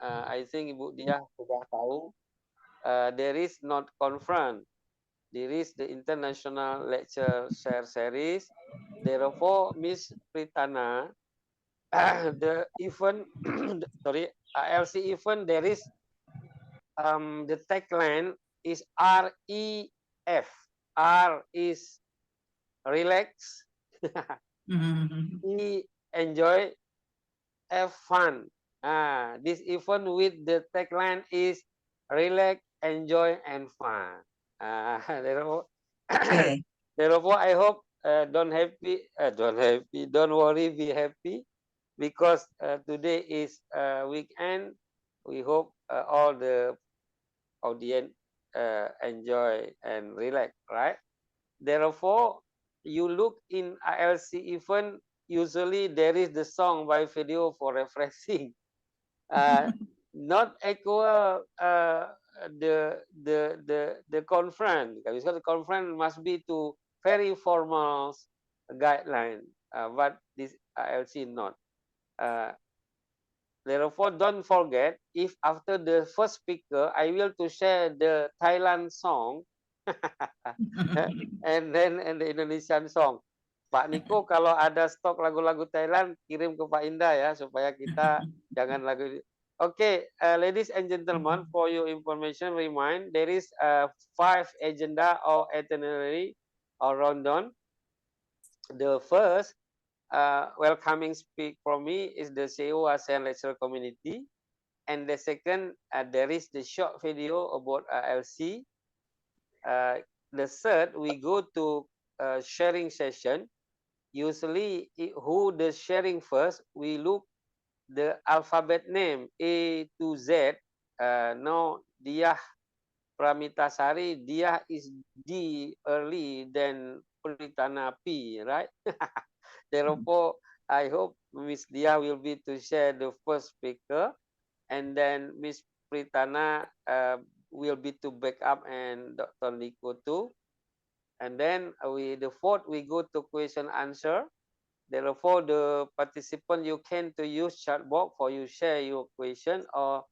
I think Ibu Diah sudah tahu. There is not conference. There is the international lecture share series. Therefore, Miss Pritana, the event, sorry, ILC event, there is the tagline is REF. R is relax, E enjoy, F fun. This event with the tagline is relax, enjoy, and fun. Therefore, Okay. therefore, I hope don't worry, be happy because today is weekend. We hope all the audience enjoy and relax, right? Therefore, you look in ILC event, usually there is the song by video for refreshing. Not equal the conference, because the conference must be to very formal guideline, but this ILC not. Therefore, don't forget, if after the first speaker, I will to share the Thailand song and then and the Indonesian song. Pak Niko kalau ada stok lagu-lagu Thailand kirim ke Pak Indah ya supaya kita jangan lagu. Okay, ladies and gentlemen, for your information, remind there is 5 agenda or itinerary or rundown. The first welcoming speak from me is the CEO ASEAN Lecturer Community, and the second there is the short video about LC. The third we go to sharing session. Usually, who the sharing first, we look the alphabet name A to Z. Now, Diah Pramitasari, Diah is D early than Pritana P, right? Therefore, I hope Miss Diah will be to share the first speaker, and then Miss Pritana will be to back up, and Dr. Nico too. And then the fourth we go to question answer. Therefore, the participant you can to use chat box for you share your question, or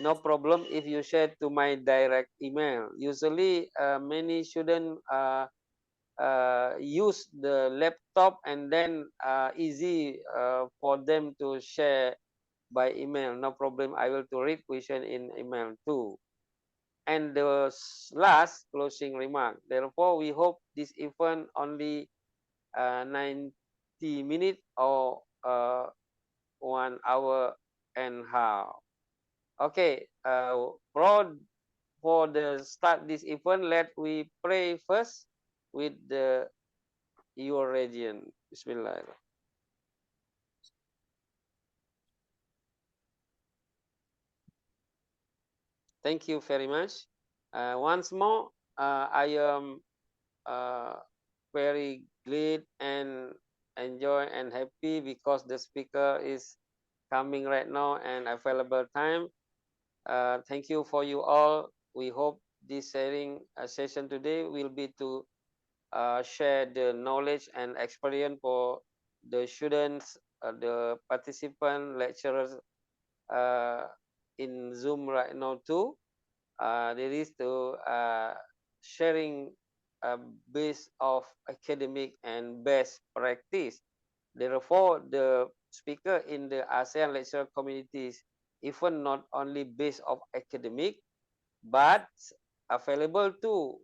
no problem if you share to my direct email. Usually, many students use the laptop, and then easy for them to share by email. No problem. I will to read question in email too. And the last closing remark. Therefore, we hope this event only 90 minutes or 1 hour and half. Okay, for the start this event, let we pray first with the your region. Bismillah. Thank you very much. Once more, I am very glad and enjoy and happy because the speaker is coming right now and available time. Thank you for you all. We hope this sharing session today will be to share the knowledge and experience for the students, the participant, lecturers in Zoom right now too. There is to sharing base of academic and best practice. Therefore, the speaker in the ASEAN lecturer communities, even not only based of academic, but available too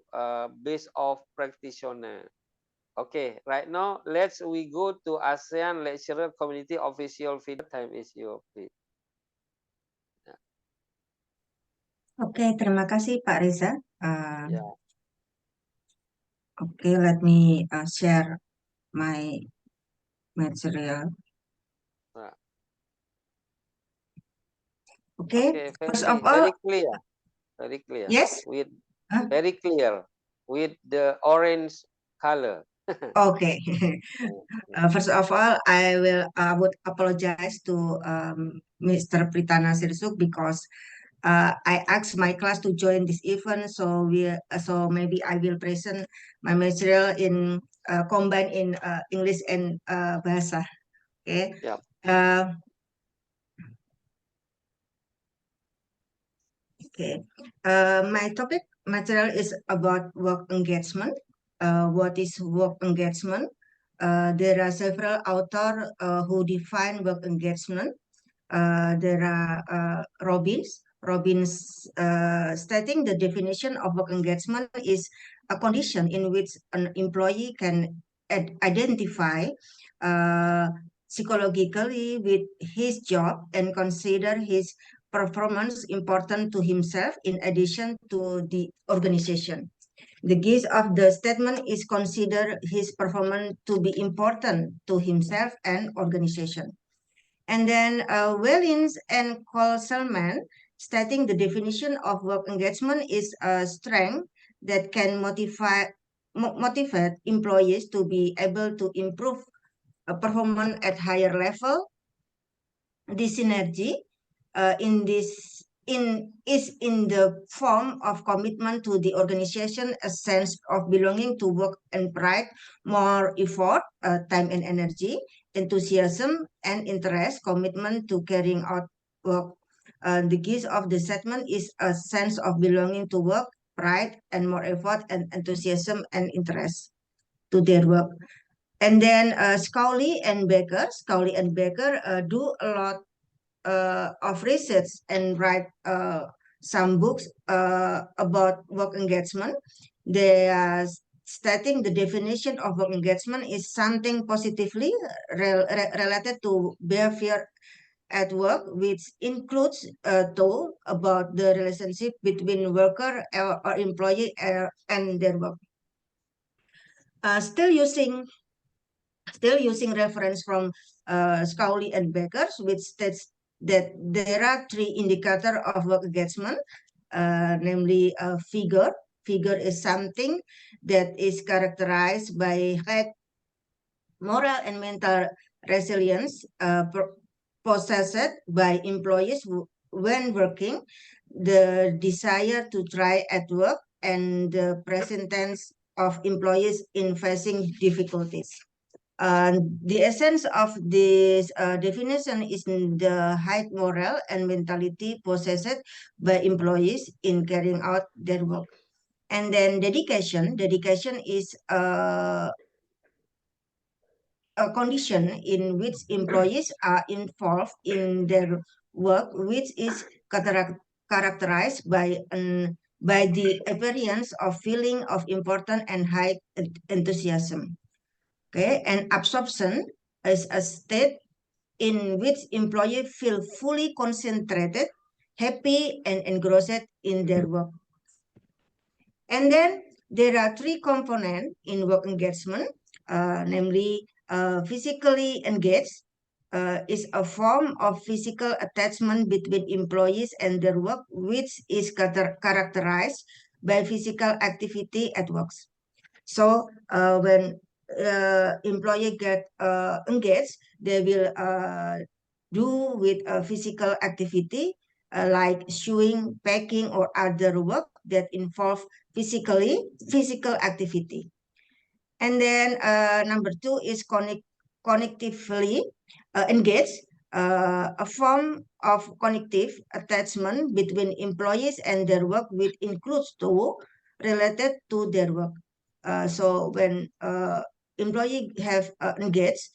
based of practitioner. Okay, right now we go to ASEAN lecturer community official video. Time is your please. Okay, terima kasih Pak Reza. Yeah. Okay, let me share my material. Okay, first of all, very clear, very clear. yes. With very clear with the orange color. Okay. First of all, I would apologize to Mr. Pritana Sirsuk because I asked my class to join this event, so maybe I will present my material in combine in English and Bahasa. Okay. Yeah. Okay. My topic material is about work engagement. What is work engagement? There are several authors who define work engagement. There are Robbins. Robbins stating the definition of work engagement is a condition in which an employee can identify uh, psychologically with his job and consider his performance important to himself in addition to the organization. The gist of the statement is consider his performance to be important to himself and organization. And then Wellins and Cole-Selman stating the definition of work engagement is a strength that can motivate employees to be able to improve performance at higher level. The synergy is in the form of commitment to the organization, a sense of belonging to work and pride, more effort, time and energy, enthusiasm and interest, commitment to carrying out work. The gist of the statement is a sense of belonging to work, pride, and more effort and enthusiasm and interest to their work. And then Scowley and Baker do a lot of research and write some books about work engagement. They are stating the definition of work engagement is something positively related to behavior at work, which includes thought about the relationship between worker or employee and their work. Still using reference from Scowley and Beckers, which states that there are three indicators of work engagement, namely figure. Figure is something that is characterized by high moral and mental resilience possessed by employees when working, the desire to try at work, and the present tense of employees in facing difficulties. The essence of this definition is in the high moral and mentality possessed by employees in carrying out their work. And then dedication. Dedication is a condition in which employees are involved in their work, which is characterized by the appearance of feeling of importance and high enthusiasm. Okay, and absorption is a state in which employees feel fully concentrated, happy, and engrossed in their work. And then there are three components in work engagement, namely physically engaged is a form of physical attachment between employees and their work, which is characterized by physical activity at work. So when employee get engaged, they will do with a physical activity like sewing, packing, or other work that involve physical activity. And then number two is connectively engaged, a form of connective attachment between employees and their work, which includes tool related to their work. So when employee have engaged,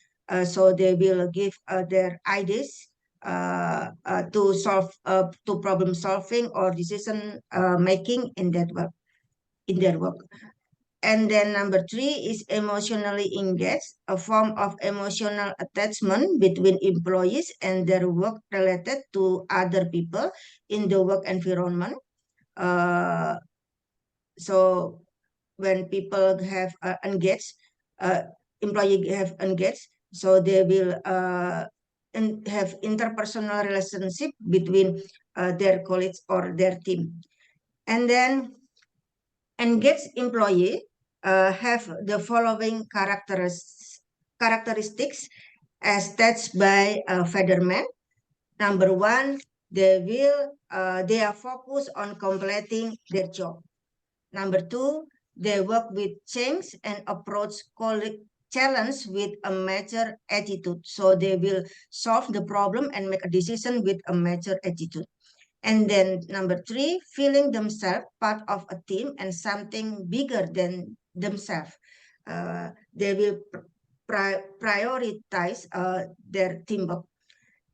so they will give their ideas to solve to problem solving or decision making in that work in their work. And then number three is emotionally engaged, a form of emotional attachment between employees and their work related to other people in the work environment. So when people have engaged, employee have engaged, so they will have interpersonal relationship between their colleagues or their team. And then engaged employee have the following characteristics as stated by Federman. Number one, they are focused on completing their job. Number two, they work with change and approach challenge with a mature attitude. So they will solve the problem and make a decision with a mature attitude. And then number 3, feeling themselves part of a team and something bigger than themselves. They will prioritize their teamwork.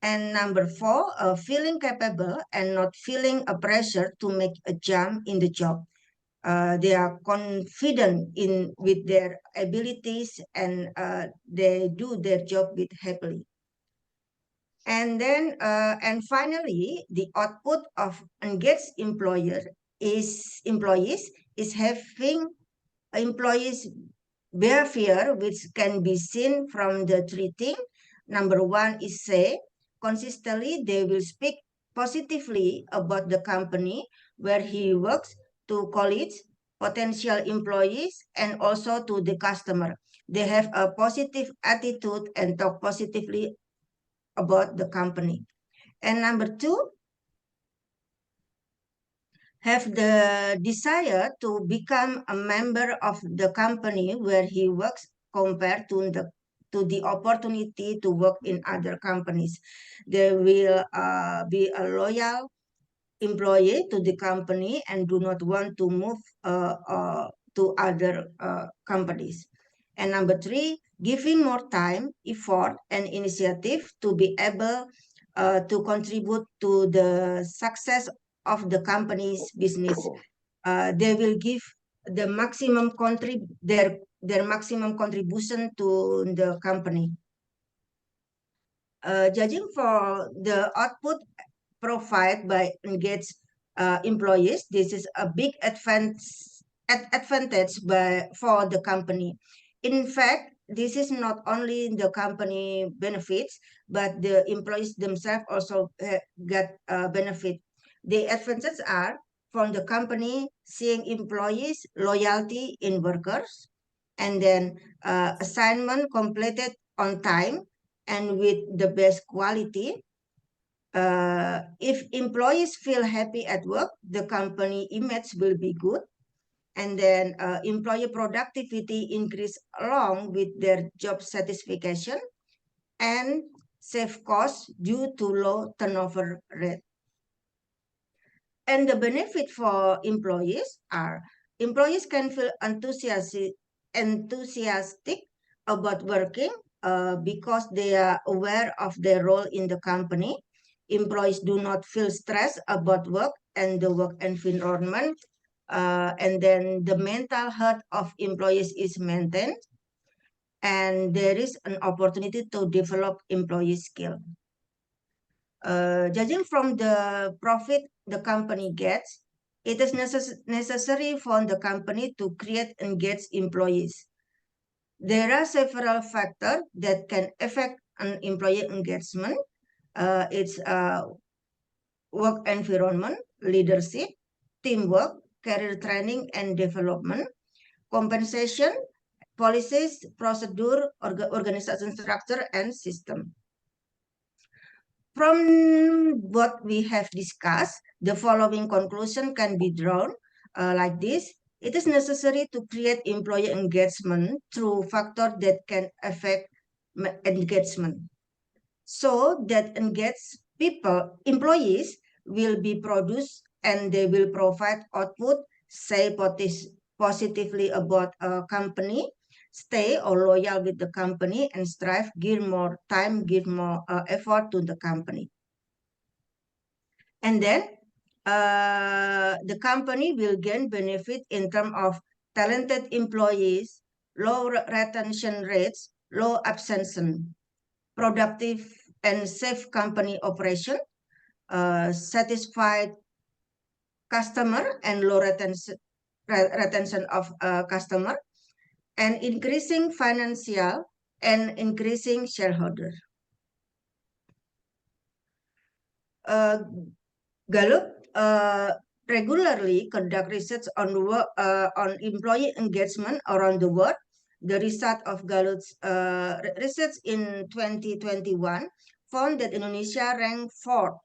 And number 4, feeling capable and not feeling a pressure to make a jump in the job. They are confident in with their abilities and they do their job with happily. And then, and finally, the output of engaged employees is having employees behavior, which can be seen from the 3 things. Number 1 is say, consistently they will speak positively about the company where he works to colleagues, potential employees, and also to the customer. They have a positive attitude and talk positively about the company. And number 2, have the desire to become a member of the company where he works compared to the opportunity to work in other companies. They will be a loyal employee to the company and do not want to move to other companies. And number 3, giving more time, effort, and initiative to be able to contribute to the success of the company's business. They will give the maximum their maximum contribution to the company. Judging for the output provided by engaged employees, this is a big advantage for the company. In fact, this is not only the company benefits, but the employees themselves also get benefit. The advantages are from the company seeing employees loyalty in workers, and then assignment completed on time and with the best quality. If employees feel happy at work, the company image will be good. And then employee productivity increase along with their job satisfaction and save costs due to low turnover rate. And the benefit for employees are employees can feel enthusiastic about working because they are aware of their role in the company. Employees do not feel stressed about work and the work environment. And then the mental health of employees is maintained. And there is an opportunity to develop employee skill. Judging from the profit the company gets, it is necessary for the company to create engaged employees. There are several factors that can affect an employee engagement. It's work environment, leadership, teamwork, career training and development, compensation, policies, procedure, organization structure, and system. From what we have discussed, the following conclusion can be drawn like this. It is necessary to create employee engagement through factors that can affect engagement. So that engaged employees will be produced and they will provide output, say positively about a company, stay or loyal with the company, and strive, give more time, give more effort to the company. And then the company will gain benefit in terms of talented employees, low retention rates, low absenteeism, productive and safe company operation, satisfied customer and low retention of customer, and increasing financial and increasing shareholder. Gallup regularly conduct research on employee engagement around the world. The result of Gallup's research in 2021 found that Indonesia ranked fourth.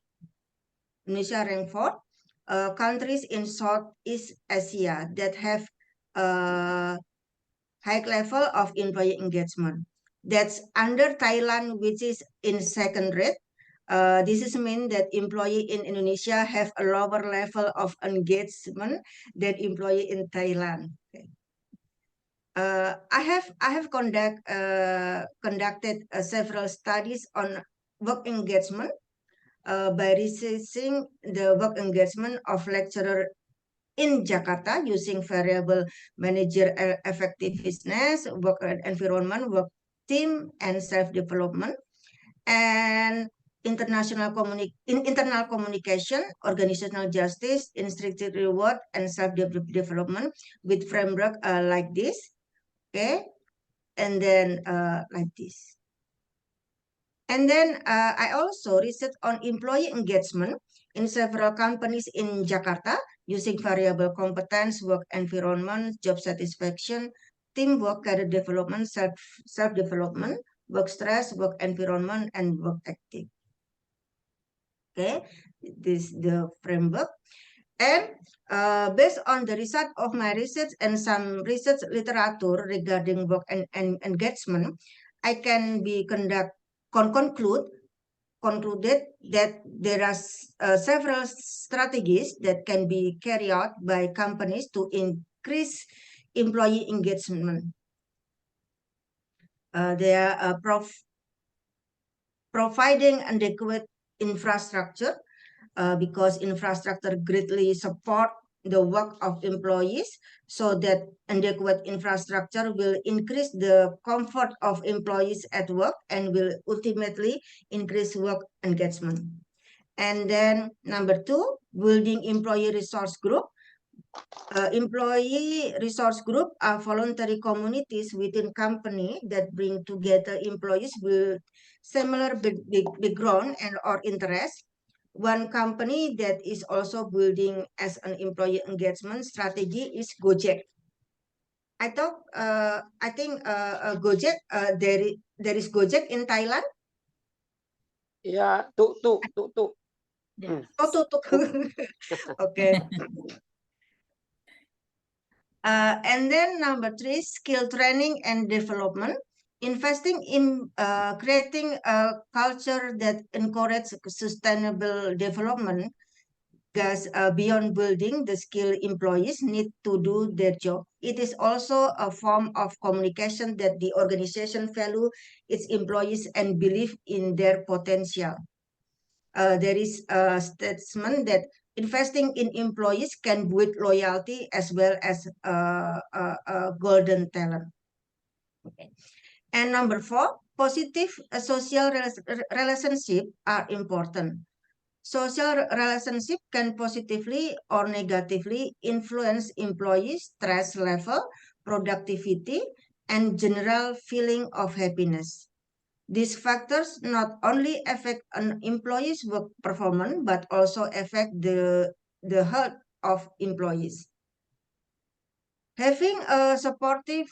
Countries in Southeast Asia that have a high level of employee engagement. That's under Thailand, which is in second rate, Malaysia, Singapore, and Indonesia. Thailand, which is in second rate, Indonesia, and Vietnam, which is in third rate. And Indonesia, which is in second rate, Malaysia, Singapore, and Indonesia. Thailand, which is in second rate, Indonesia, and Vietnam, which is in third rate. This is mean that employee in Indonesia have a lower level of engagement than employee in Thailand. Okay. I have conducted several studies on work engagement by researching the work engagement of lecturer in Jakarta using variable manager effectiveness, work environment, work team, and self-development, and internal communication, organizational justice, instructive reward, and self-development with framework like this. Okay, and then like this. And then I also research on employee engagement in several companies in Jakarta using variable competence, work environment, job satisfaction, teamwork, career development, self-development, work stress, work environment, and work ethic. Okay, this is the framework. And based on the result of my research and some research literature regarding work and engagement, I can concluded that there are several strategies that can be carried out by companies to increase employee engagement. They are providing adequate infrastructure because infrastructure greatly support the work of employees, so that adequate infrastructure will increase the comfort of employees at work and will ultimately increase work engagement. And then number 2, building employee resource group. Employee resource group are voluntary communities within company that bring together employees with similar background and or interest. One company that is also building as an employee engagement strategy is Gojek. I think Gojek, there is Gojek in Thailand. Ya, tuh. Yeah. Oh, okay. And then number 3, skill training and development. Investing in creating a culture that encourages sustainable development, because beyond building the skilled employees need to do their job. It is also a form of communication that the organization value its employees and believe in their potential. There is a statement that investing in employees can build loyalty as well as golden talent. Okay. And number 4, positive social relationship are important. Social relationship can positively or negatively influence employees' stress level, productivity, and general feeling of happiness. These factors not only affect an employee's work performance, but also affect the health of employees. Having a supportive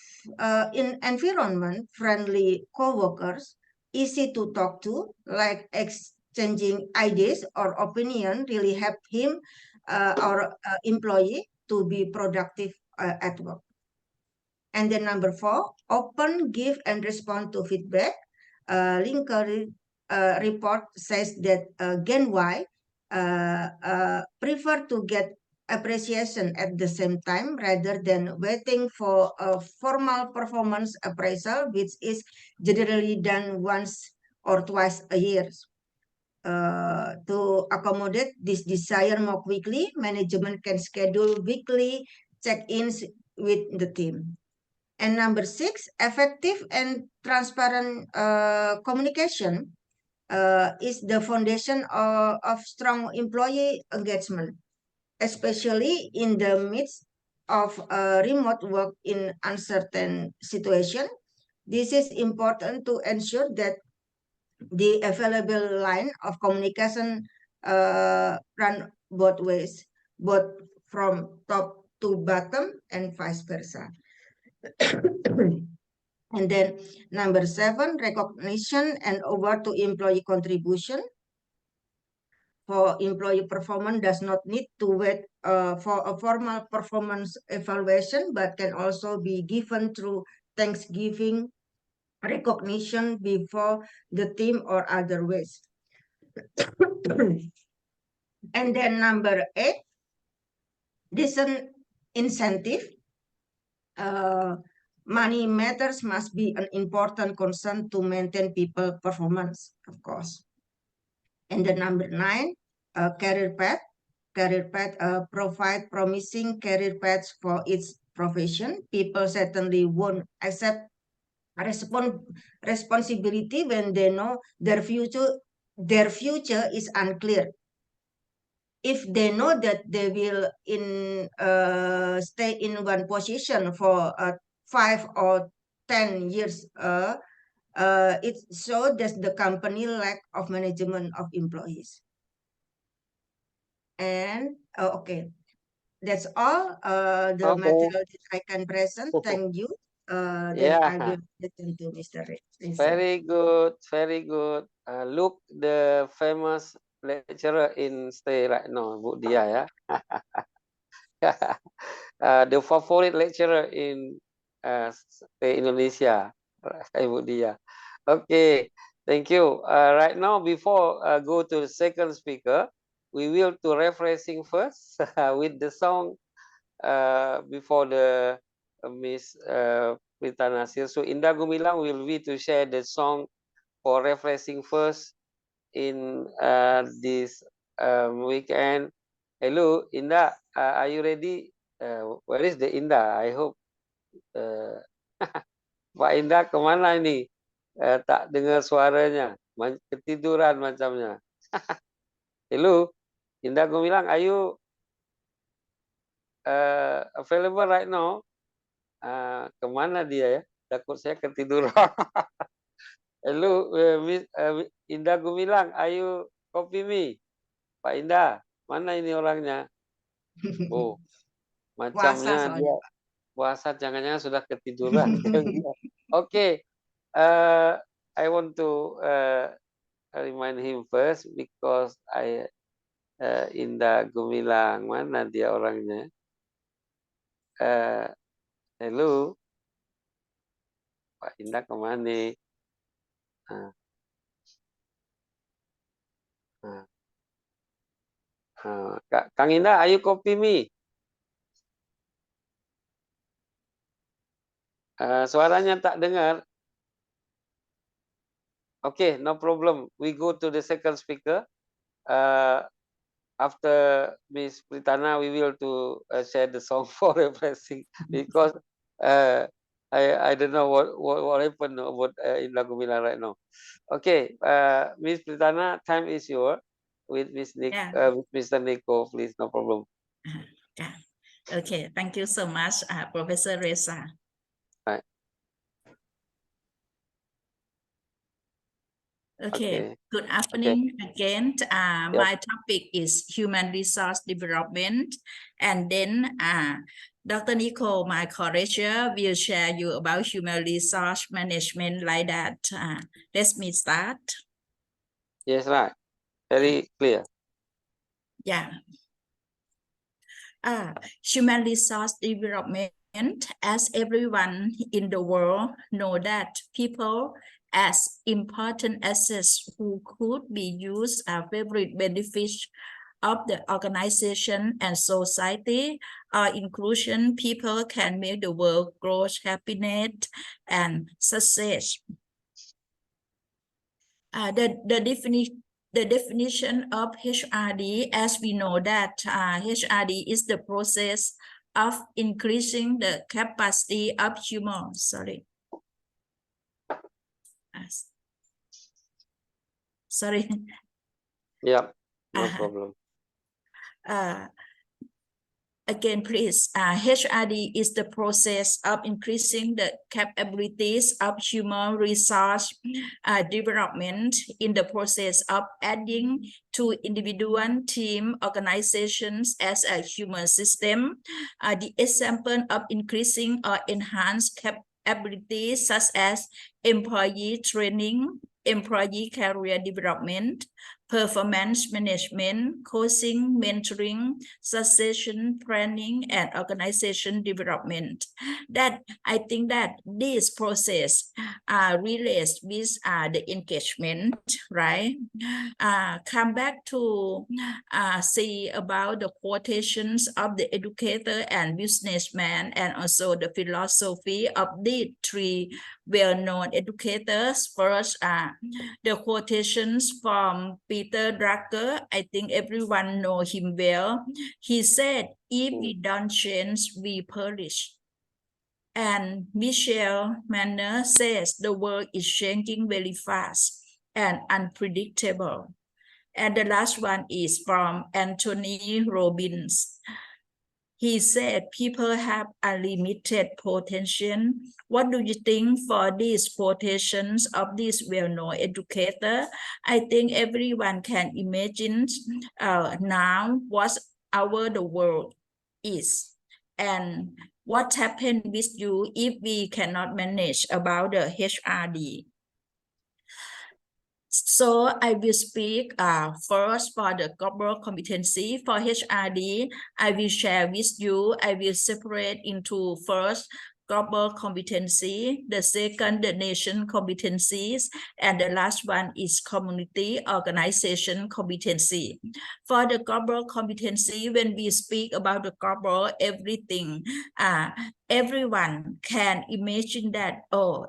environment, friendly co-workers, easy to talk to, like exchanging ideas or opinion, really help him or employee to be productive at work. And then number 4, open, give, and respond to feedback. Linker report says that Gen Y prefer to get appreciation at the same time rather than waiting for a formal performance appraisal, which is generally done once or twice a year. To accommodate this desire more quickly, management can schedule weekly check-ins with the team. And number 6, effective and transparent communication is the foundation of strong employee engagement, especially in the midst of remote work in uncertain situation. This is important to ensure that the available line of communication run both ways, both from top to bottom and vice versa. And then number 7, recognition and award to employee contribution. For employee performance does not need to wait for a formal performance evaluation, but can also be given through Thanksgiving recognition before the team or other ways. And then number 8, decent incentive. Money matters must be an important concern to maintain people performance, of course. And then number 9, career path. Career path provide promising career paths for its profession. People certainly won't accept responsibility when they know their future is unclear. If they know that they will stay in one position for 5 or 10 years, it shows that the company lack of management of employees. And okay, that's all the material that I can present. Thank you. Then I will listen to Mr. Reza. Very good, very good. Look, the famous lecturer in stay right now, Bu Dia, ya. The favorite lecturer in stay Indonesia, Bu Dia. Okay, thank you. Right now, before go to the second speaker, we will to refreshing first with the song before the Miss Pritana Nasir. So Indah Gumilang will be to share the song for refreshing first in this weekend. Hello, Indah, are you ready? Where is the Indah? I hope Pak Indah kemana ini? Tak dengar suaranya, ketiduran macamnya. Hello, Indah Gumilang, are you available right now? Kemana dia ya? Takut saya ketiduran. Hello, Indah Gumilang, ayo copy me. Pak Indah, mana ini orangnya? Oh, macamnya Puasa dia puasa, jangan-jangan sudah ketiduran. Okay, I want to remind him first because Indah Gumilang, mana dia orangnya? Hello, Pak Indah kemana? Kang Indah, ayo copy me. Suaranya tak dengar. Okay, no problem. We go to the second speaker. After Miss Pritana, we will to share the song for refreshing because I don't know what happened about Indah Gumilang right now. Okay, Miss Pritana, time is yours with Miss Nick, with Mr. Nico, please, no problem. Yeah. Okay, thank you so much, Professor Reza. Right. Okay, good afternoon again. My topic is human resource development, and then Dr. Nico, my co-lecturer, will share you about human resource management like that. Let me start. Yes, right. Very clear. Yeah. Human resource development, as everyone in the world know that people as important assets who could be used as favorite benefits of the organization and society, or inclusion, people can make the world grow happiness and success. The definition of HRD, as we know that HRD is the process of increasing the capacity of human. Sorry. Yeah, no problem. Again, please. HRD is the process of increasing the capabilities of human resource development in the process of adding to individual, team, organizations as a human system. The example of increasing or enhanced capabilities such as employee training, employee career development, performance management, coaching, mentoring, succession planning, and organization development. That I think that this process relates with the engagement, right? Come back to see about the quotations of the educator and businessman, and also the philosophy of the three well-known educators. First, the quotations from Peter Drucker. I think everyone know him well. He said, "If we don't change, we perish." And Michel Manner says, "The world is changing very fast and unpredictable." And the last one is from Anthony Robbins. He said, "People have unlimited potential." What do you think for these quotations of this well-known educator? I think everyone can imagine now what the world is, and what happened with you if we cannot manage about the HRD. So I will speak first for the global competency. For HRD, I will share with you, I will separate into first global competency, the second the nation competencies, and the last one is community organization competency. For the global competency, when we speak about the global everything, everyone can imagine that,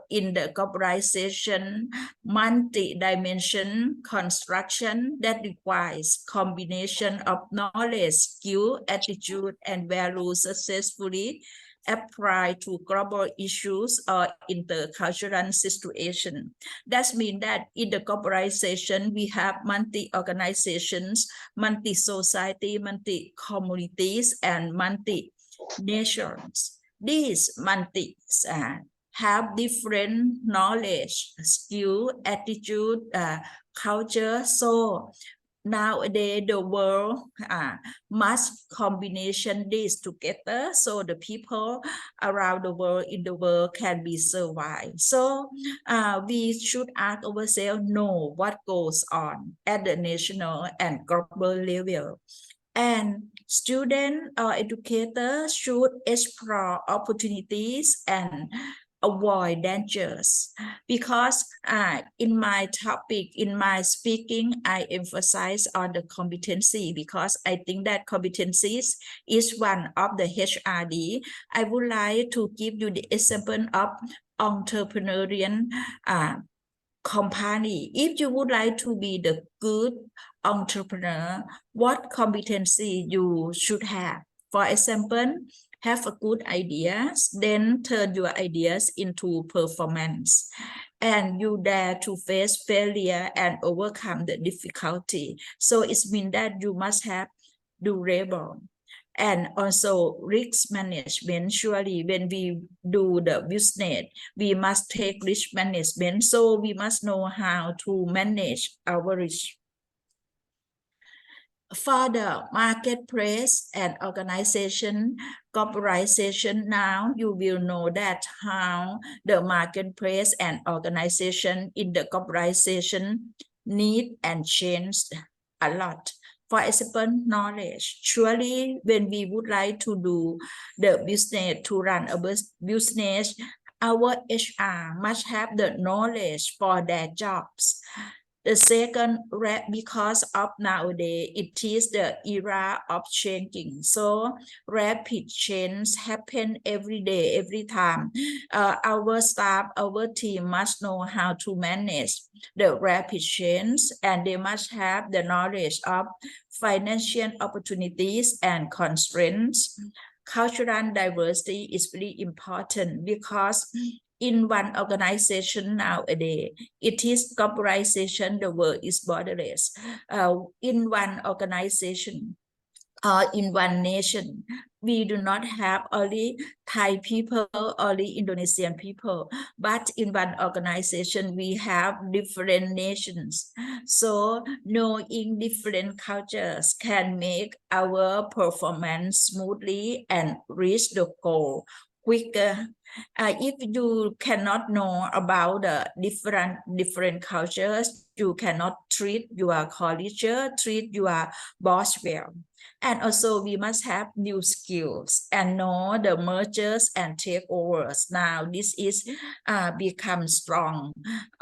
in the globalization, multi-dimension construction that requires combination of knowledge, skill, attitude, and value successfully apply to global issues or intercultural situation. That means that in the globalization, we have multi-organizations, multi-society, multi-communities, and multi-nations. These multis have different knowledge, skill, attitude, culture. So nowadays the world must combination these together, so the people around the world in the world can be survived. So we should ask ourselves, know what goes on at the national and global level. And students or educators should explore opportunities and avoid dangers, because in my topic, in my speaking, I emphasize on the competency, because I think that competencies is one of the HRD. I would like to give you the example of entrepreneurial company. If you would like to be the good entrepreneur, what competency you should have? For example, have a good ideas, then turn your ideas into performance, and you dare to face failure and overcome the difficulty. So it means that you must have durable. And also risk management. Surely when we do the business, we must take risk management. So we must know how to manage our risk. For the marketplace and organization, globalization, now you will know that how the marketplace and organization in the globalization need and change a lot. For example, knowledge. Surely when we would like to do the business, to run a business, our HR must have the knowledge for their jobs. The second, because of nowadays, it is the era of changing. So rapid change happen every day, every time. Our staff, our team must know how to manage the rapid change, and they must have the knowledge of financial opportunities and constraints. Cultural diversity is very important, because in one organization nowadays, it is globalization, the world is borderless. In one organization, in one nation, we do not have only Thai people, only Indonesian people, but in one organization, we have different nations. So knowing different cultures can make our performance smoothly and reach the goal quicker. If you cannot know about the different cultures, you cannot treat your colleague, treat your boss well. And also we must have new skills and know the mergers and takeovers. Now this is become strong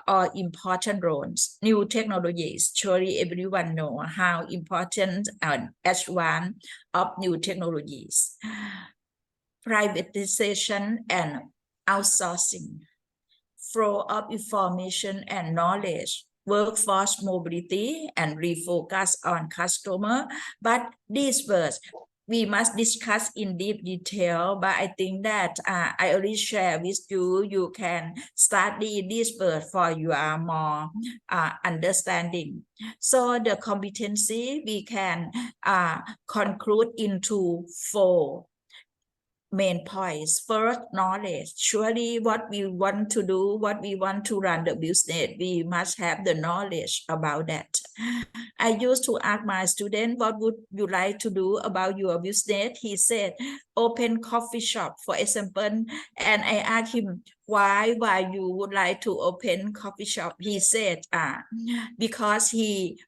or important roles. New technologies, surely everyone know how important and advanced of new technologies. Privatization and outsourcing, flow of information and knowledge, workforce mobility, and refocus on customer. But these words we must discuss in deep detail, but I think that I already share with you. You can study this word for your more understanding. So the competency we can conclude into 4 main points. First, knowledge. Surely what we want to do, what we want to run the business, we must have the knowledge about that. I used to ask my student, what would you like to do about your business? He said, open coffee shop, for example. And I asked him, why you would like to open coffee shop? He said, because he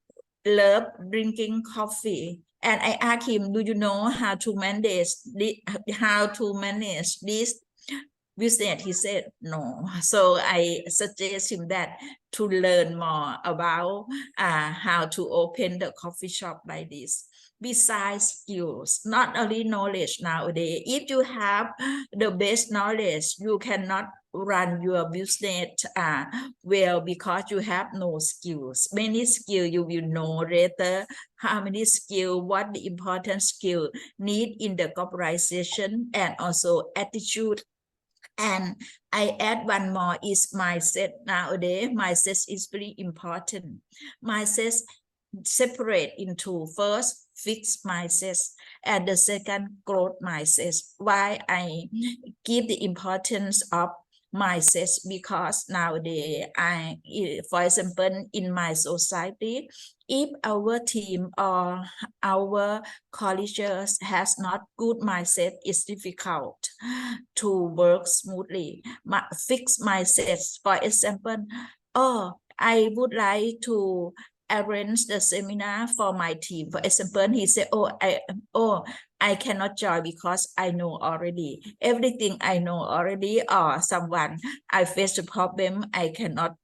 loved drinking coffee. And I asked him, do you know how to manage this business? He said, no. So I suggest him that to learn more about how to open the coffee shop like this. Besides skills, not only knowledge nowadays. If you have the best knowledge, you cannot run your business well because you have no skills. Many skills you will know later. How many skills, what the important skill need in the corporation, and also attitude. And I add one more is mindset. Nowadays, mindset is very important. Mindset separate into first fixed mindset and the second growth mindset. Why I give the importance of mindset? Because nowadays, for example, in my society, if our team or our colleagues has not good mindset, it's difficult to work smoothly. Fixed mindset, for example, I would like to arrange the seminar for my team. For example, he said, I cannot join because I know already. Everything I know already, or someone I face a problem I cannot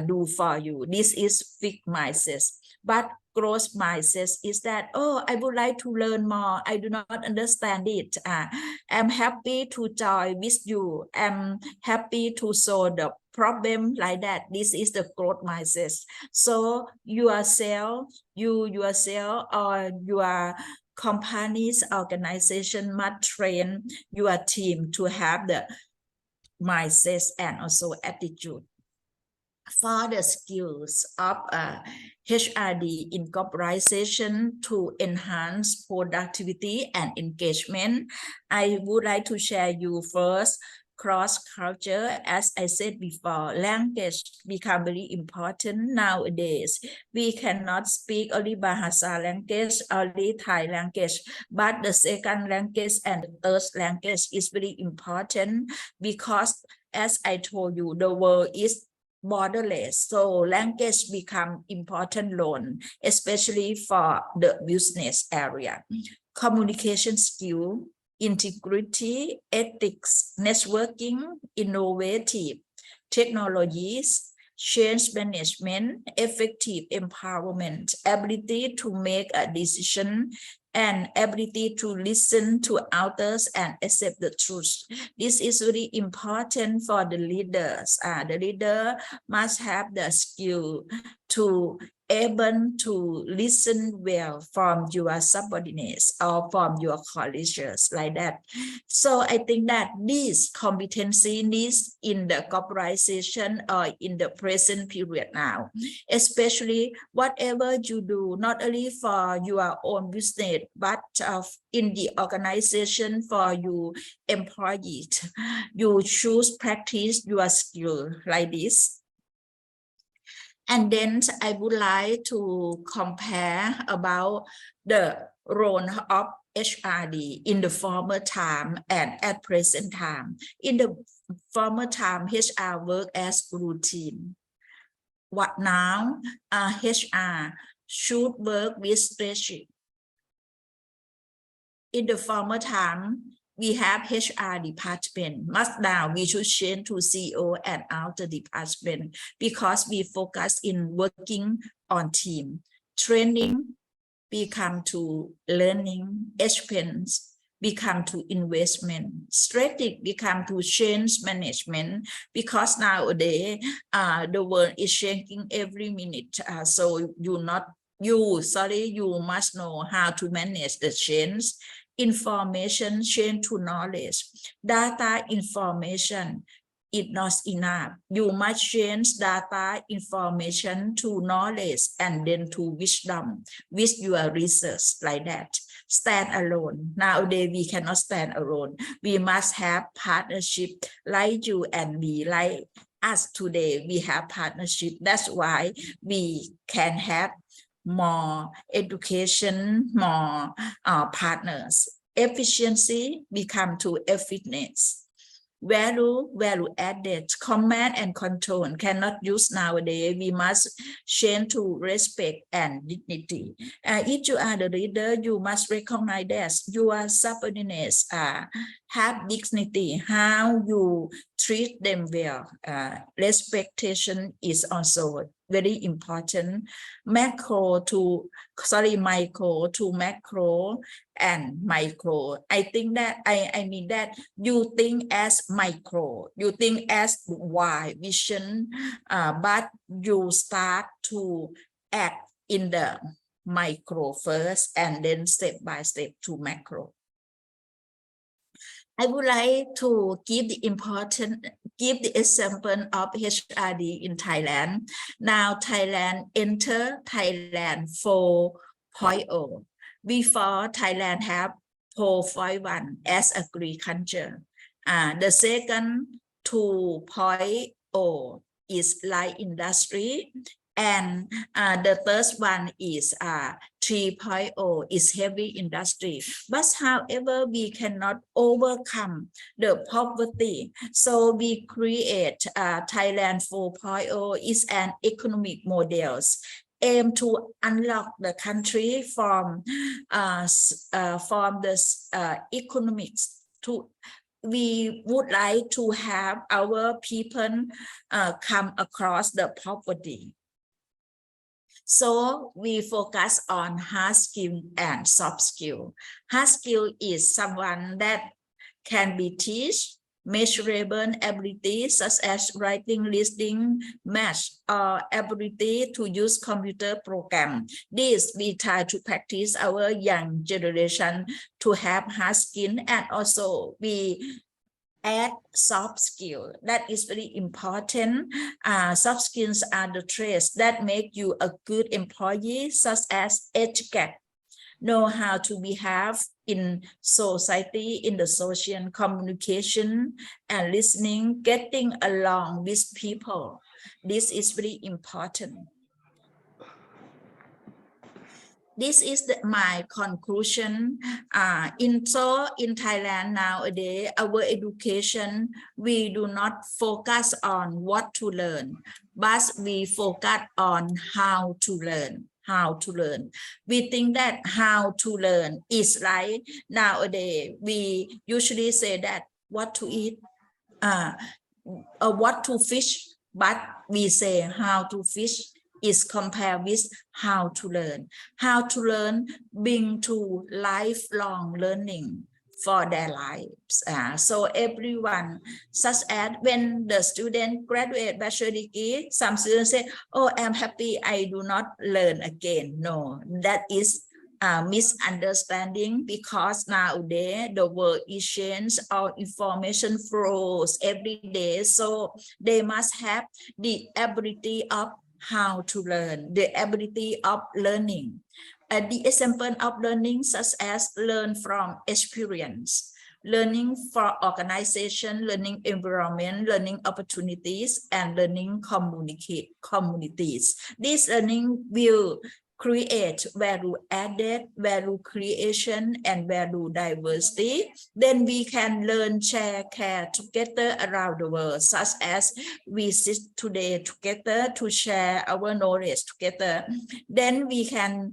do for you. This is fixed mindset. But growth mindset is that, I would like to learn more. I do not understand it. I'm happy to join with you. I'm happy to solve the problem like that. This is the growth mindset. So yourself or your company's organization must train your team to have the mindset and also attitude. For the skills of HRD in corporation to enhance productivity and engagement, I would like to share you first cross-culture. As I said before, language become very important nowadays. We cannot speak only Bahasa language, only Thai language, but the second language and the third language is very important because, as I told you, the world is borderless, so language become important role, especially for the business area. Communication skill, integrity, ethics, networking, innovative technologies, change management, effective empowerment, ability to make a decision, and ability to listen to others and accept the truth. This is really important for the leaders. The leader must have the skill to able to listen well from your subordinates or from your colleagues, like that. So I think that this competency needs in the corporation or in the present period now, especially whatever you do, not only for your own business, but in the organization for your employees. You choose practice your skill like this. And then I would like to compare about the role of HRD in the former time and at present time. In the former time, HR work as routine. What now? HR should work with spreadsheet. In the former time, we have HR department. But now we should change to CEO and outer department because we focus in working on team. Training become to learning, expense become to investment, strategic become to change management, because nowadays the world is changing every minute. So you must know how to manage the change. Information change to knowledge. Data information is not enough. You must change data information to knowledge and then to wisdom with your research, like that. Stand alone. Nowadays we cannot stand alone. We must have partnership like you and me, like us today. We have partnership. That's why we can have more education, more partners. Efficiency become to effectiveness. Value added, command and control cannot use nowadays. We must change to respect and dignity. If you are the leader, you must recognize that your subordinates have dignity, how you treat them well. Respectation is also very important. Micro to macro and micro. I think that I mean that you think as micro, you think as wide vision, but you start to act in the micro first and then step by step to macro. I would like to give the example of HRD in Thailand. Now Thailand enter Thailand 4.0. Before Thailand have 4.1 as agriculture. The second 2.0 is light industry. And the third one is 3.0 is heavy industry. But however, we cannot overcome the poverty. So we create Thailand 4.0 is an economic models aim to unlock the country from the economics to. We would like to have our people come across the poverty. So we focus on hard skill and soft skill. Hard skill is someone that can be taught, measurable abilities such as writing, listening, math, or ability to use computer program. This we try to practice our young generation to have hard skill, and also we add soft skill. That is very important. Soft skills are the traits that make you a good employee, such as etiquette, know how to behave in society, in the social communication and listening, getting along with people. This is very important. This is my conclusion. In Thailand nowadays, our education, we do not focus on what to learn, but we focus on how to learn. We think that how to learn is like nowadays we usually say that what to eat, or what to fish, but we say how to fish is compared with how to learn. How to learn being to lifelong learning for their lives. So everyone, such as when the student graduate bachelor degree, some students say, oh, I'm happy, I do not learn again. No, that is misunderstanding, because nowadays the world is changed, our information flows every day. So they must have the ability of how to learn, the ability of learning. The example of learning such as learn from experience, learning for organization, learning environment, learning opportunities, and learning communities. This learning will create value added, value creation, and value diversity, then we can learn, share, care together around the world, such as we sit today together to share our knowledge together. Then we can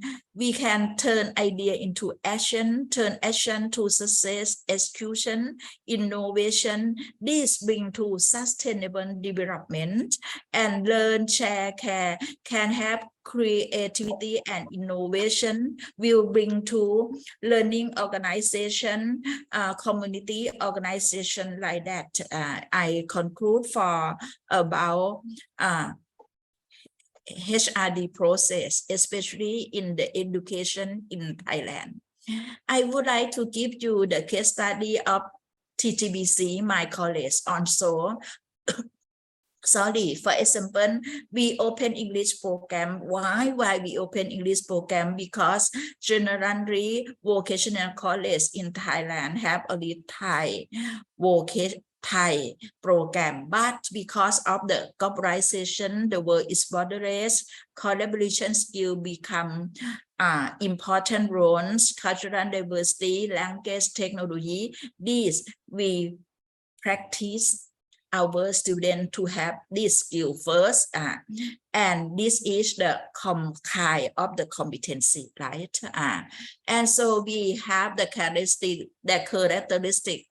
turn idea into action, turn action to success, execution, innovation. This bring to sustainable development, and learn, share, care can have creativity and innovation will bring to learning organization, community organization, like that. I conclude for about HRD process, especially in the education in Thailand. I would like to give you the case study of TTBC, my college also. Sorry, for example, we open English program. Why we open English program? Because generally vocational college in Thailand have only Thai program, but because of the globalization, the world is borderless, collaboration skill become important roles, cultural diversity, language, technology. These we practice our students to have this skill first, and this is the kind of the competency, right? And so we have the characteristic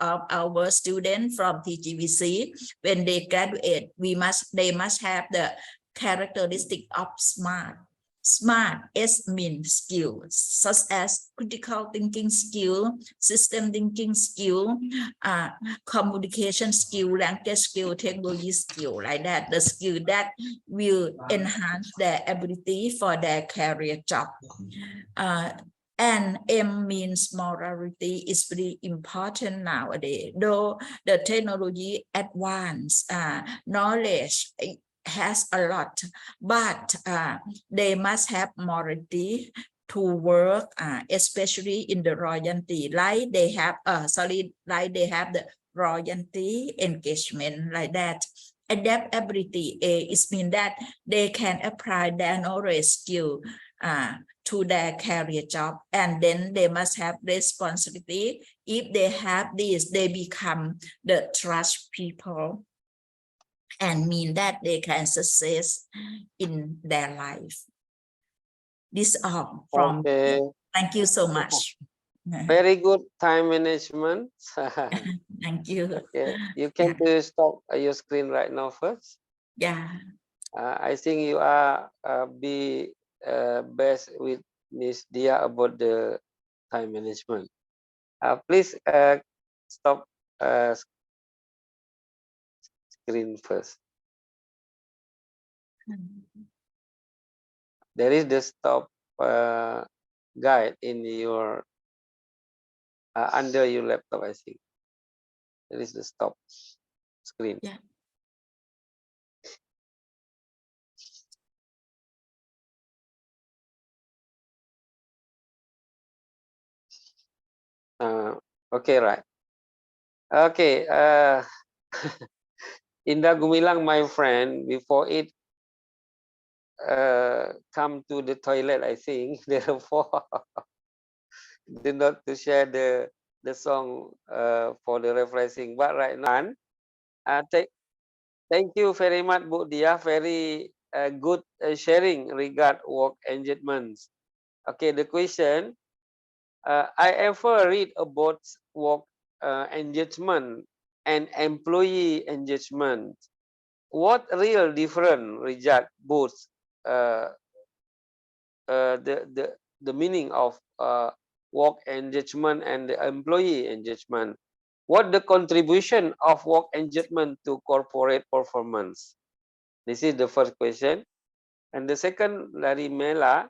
of our students from TGVC. When they graduate, they must have the characteristic of SMART. SMART, S means skills, such as critical thinking skill, system thinking skill, communication skill, language skill, technology skill, like that. The skill that will enhance their ability for their career job. And M means morality is very important nowadays. Though the technology advance, knowledge has a lot, but they must have morality to work, especially in the royalty, like they have like they have the royalty engagement, like that. Adaptability is mean that they can apply their knowledge skill to their career job, and then they must have responsibility. If they have this, they become the trust people, and mean that they can success in their life. This all from Okay. me. Thank you so much. Very good time management. Thank you. Okay, you can to stop your screen right now first. Yeah. I think you are be best with Miss Dia about the time management. Please stop screen first. There is the stop guide in your under your laptop, I think. There is the stop screen. Yeah. Okay, right. Okay. Indah Gumilang, my friend, before it come to the toilet, I think, therefore did not to share the song for the refreshing. But right now, thank you very much, Bu Dia. Very good sharing regard work engagements. Okay, the question, I ever read about work engagement and employee engagement. What real difference regard both the meaning of work engagement and the employee engagement? What the contribution of work engagement to corporate performance? This is the first question. And the second, dari Mela,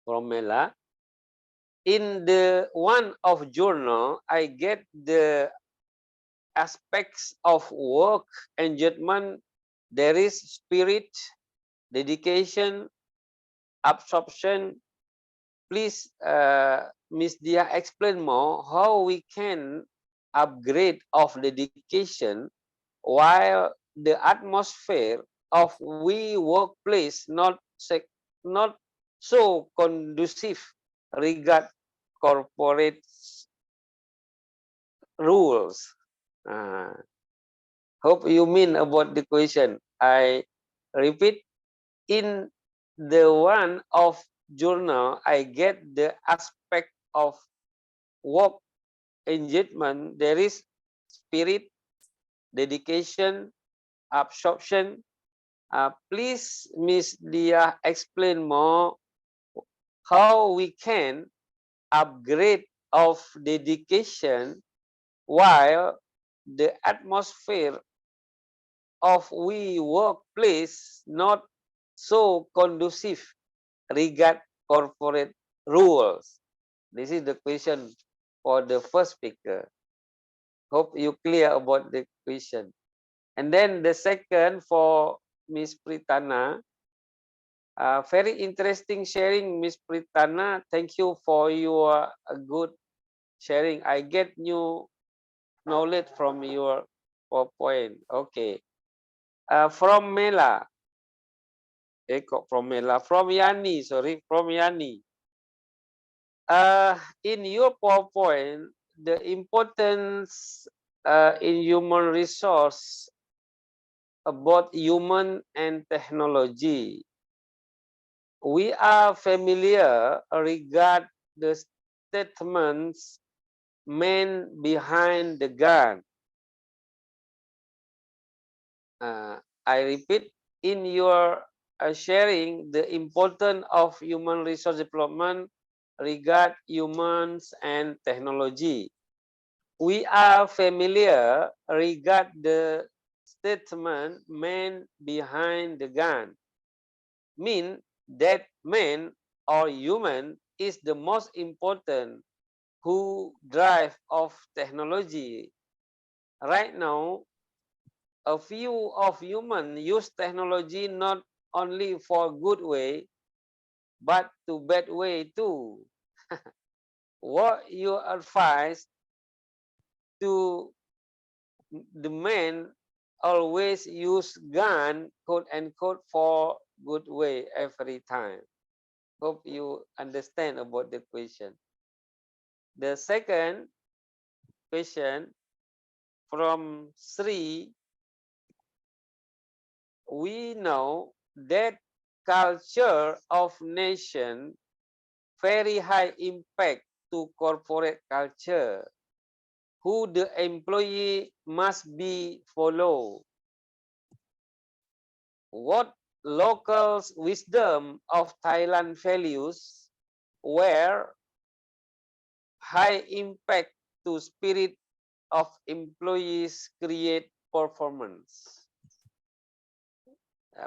from Mela, in the one of journal, I get the aspects of work engagement. There is spirit, dedication, absorption. Please, Ms. Dia, explain more how we can upgrade of dedication while the atmosphere of we workplace not so conducive regard corporate rules. Hope you mean about the question. I repeat, in the one of journal, I get the aspect of work engagement. There is spirit, dedication, absorption. Please, Miss Dia, explain more how we can upgrade of dedication while the atmosphere of we workplace not so conducive regard corporate rules. This is the question for the first speaker. Hope you clear about the question. And then the second for Miss Pritana. Very interesting sharing, Miss Pritana. Thank you for your good sharing. I get new knowledge from your PowerPoint. Okay. From Mela. From Yani, sorry, from Yani. In your PowerPoint, the importance in human resource about human and technology. We are familiar regard the statements man behind the gun. I repeat, in your sharing the importance of human resource development regard humans and technology. We are familiar regard the statement man behind the gun. Mean that man or human is the most important who drive of technology. Right now, a few of human use technology not only for good way, but to bad way too. What you advise to the men always use gun, quote unquote, for good way every time. Hope you understand about the question. The second question from Sri, we know that culture of nation very high impact to corporate culture, who the employee must be follow. What local wisdom of Thailand values where high impact to spirit of employees create performance.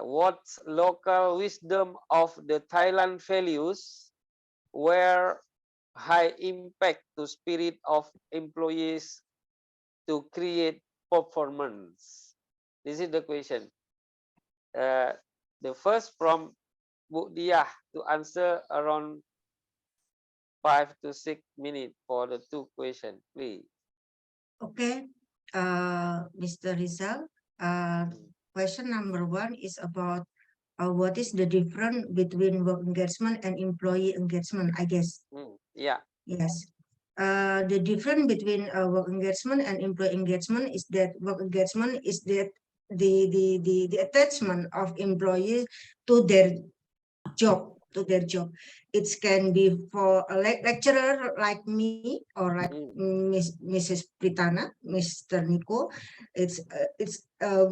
What local wisdom of the Thailand values where high impact to spirit of employees to create performance? This is the question. The first from Bu Diah to answer around 5 to 6 minutes for the two questions, please. Okay, Mr. Rizal, question number 1 is about what is the difference between work engagement and employee engagement, I guess. Yeah. Yes. The difference between work engagement and employee engagement is that work engagement is that the attachment of employees to their job. It can be for a lecturer like me or like Mrs. Pritana, Mr. Nico.